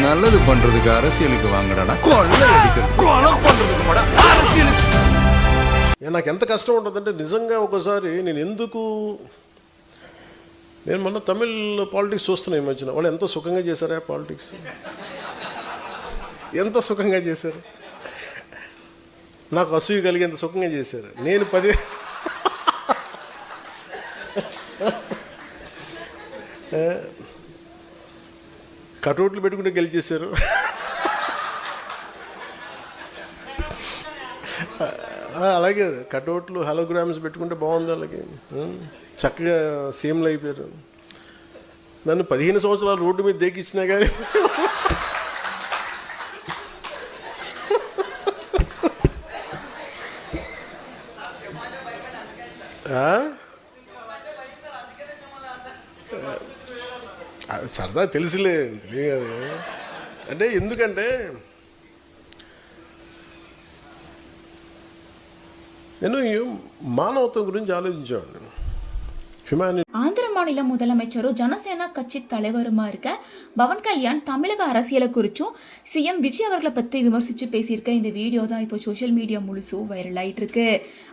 நல்லது பண்றதுக்கு அரசியலுக்கு வாங்கடா, கொள்ளை அடிக்கிறது கொலை పண்றதுக்கு కూడా அரசியலுக்கு. నాకు ఎంత కష్టం ఉంటుందంటే నిజంగా ఒకసారి నేను ఎందుకు నేను మొన్న తమిళ్ పాలిటిక్స్ చూస్తున్నా ఈ మధ్యన. వాళ్ళు ఎంత సుఖంగా చేశారా పాలిటిక్స్, ఎంత సుఖంగా చేశారు, నాకు అసూయ కలిగి ఎంత సుఖంగా చేశారు. నేను 10 కటౌట్లు పెట్టుకుంటే గెలిచేశారు. అలాగే కటౌట్లు హలోగ్రామ్స్ పెట్టుకుంటే బాగుంది, అలాగే చక్కగా సీఎంలు అయిపోయారు. నన్ను 15 సంవత్సరాలు రోడ్డు మీద దేకిచ్చినా కానీ సరదా తెలుసులే, తెలియదు. అంటే ఎందుకంటే నేను మానవత్వం గురించి ఆలోచించేవాడిని. ஆந்திர மாநில முதலமைச்சரும் ஜனசேனா கட்சி தலைவருமா இருக்க பவன் கல்யாண் தமிழக அரசியலை குறிச்சும் சிஎம் விஜய் அவர்களை பற்றி விமர்சித்து பேசியிருக்க இந்த வீடியோ தான் இப்போ சோஷியல் மீடியா முழுசும் வைரல் ஆகிட்டு இருக்கு.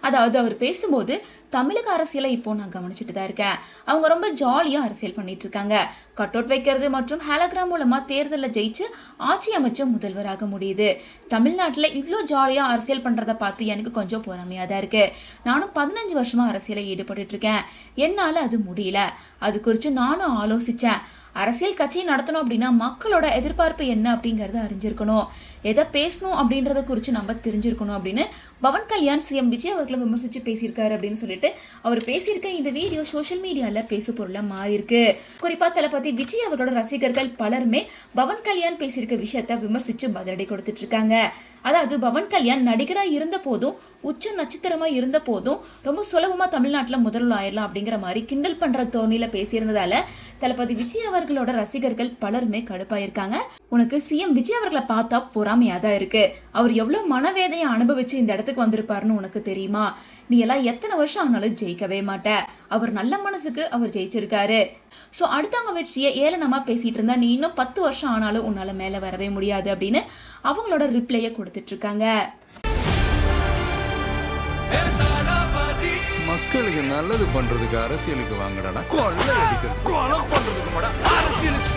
அதாவது அவர் பேசும்போது தமிழக அரசியலை இப்போ நான் கவனிச்சுட்டு தான் இருக்கேன், அவங்க ரொம்ப ஜாலியாக அரசியல் பண்ணிட்டு இருக்காங்க, கட் அவுட் வைக்கிறது மற்றும் ஹேலோகிராம் மூலமாக தேர்தலில் ஜெயிச்சு ஆட்சி அமைச்ச முதல்வராக முடியுது, தமிழ்நாட்டில் இவ்வளோ ஜாலியாக அரசியல் பண்ணுறதை பார்த்து எனக்கு கொஞ்சம் பொறாமையாக தான் இருக்கு. நானும் 15 வருஷமாக அரசியலை ஈடுபட்டு இருக்கேன், என்னால் அது முடியல. அது குறித்து நானும் ஆலோசித்தேன். அரசியல் கட்சி நடத்தணும் அப்படின்னா மக்களோட எதிர்பார்ப்பு என்ன அப்படிங்கிறத அறிஞ்சிருக்கணும், எதை பேசணும் அப்படின்றத குறித்து நம்ம தெரிஞ்சிருக்கணும் அப்படின்னு பவன் கல்யாண் சிஎம் விஜய் அவர்களை விமர்சித்து பேசியிருக்காரு அப்படின்னு சொல்லிட்டு அவர் பேசியிருக்க இந்த வீடியோ சோஷியல் மீடியாவில் பேசு பொருளாக மாறியிருக்கு. குறிப்பாக தளபதி விஜய் அவர்களோட ரசிகர்கள் பலருமே பவன் கல்யாண் பேசியிருக்க விஷயத்த விமர்சித்து பதிலடி கொடுத்துட்டு இருக்காங்க. அதாவது பவன் கல்யாண் நடிகராக இருந்த போதும் உச்ச நட்சத்திரமாக இருந்த போதும் ரொம்ப சுலபமாக தமிழ்நாட்டில் முதல்வர் ஆயிடலாம் அப்படிங்கிற மாதிரி கிண்டல் பண்ணுற தோணியில் பேசியிருந்ததால தளபதி விஜய் அவர்களோட ரசிகர்கள் பலருமே கடுப்பாயிருக்காங்க. உனக்கு சிஎம் விஜய் அவர்களை பார்த்தா பொறாமையாக தான் இருக்கு, அவர் எவ்வளோ மனவேதையை அனுபவிச்சு இந்த இடத்துக்கு வந்திருப்பாருன்னு உனக்கு தெரியுமா? நீ எல்லாம் எத்தனை வருஷம் ஆனாலும் ஜெயிக்கவே மாட்ட, அவர் நல்ல மனசுக்கு அவர் ஜெயிச்சிருக்காரு. ஸோ அடுத்தவங்க வெற்றியை ஏளனமா பேசிட்டு இருந்தா நீ இன்னும் 10 வருஷம் ஆனாலும் உன்னால மேல வரவே முடியாது அப்படின்னு அவங்களோட ரிப்ளையை கொடுத்துட்டு இருக்காங்க. மக்களுக்கு நல்லது பண்றதுக்கு அரசியலுக்கு வாங்கடா, கொள்ளை அடிக்கிறது கொலை பண்றதுக்கு கூட அரசியலுக்கு.